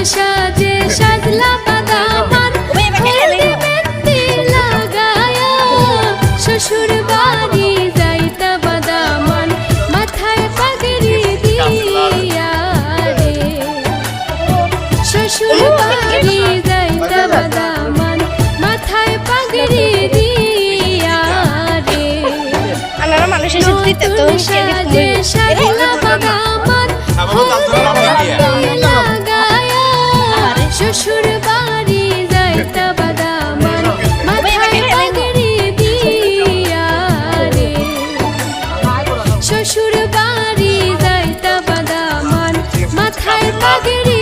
সাজে সাজলা বাদামান মেহেন্দি লাগায়া শ্বশুর বাড়ি যাইতা বাদামান মাথায় পাগড়ি দিয়া রে শ্বশুর বাড়ি যাইতা বাদামান মাথায় পাগড়ি দিয়া রে আনারা মানুষ এসে দিতে তো সাজে সাজলা বাদামান লাগায়া শ্বশুর বাড়ি যাইতা বাদামান মাথায় পাগড়ি দিয়া রে শ্বশুর বাড়ি যাইতা বাদামান মাথায় পাগড়ি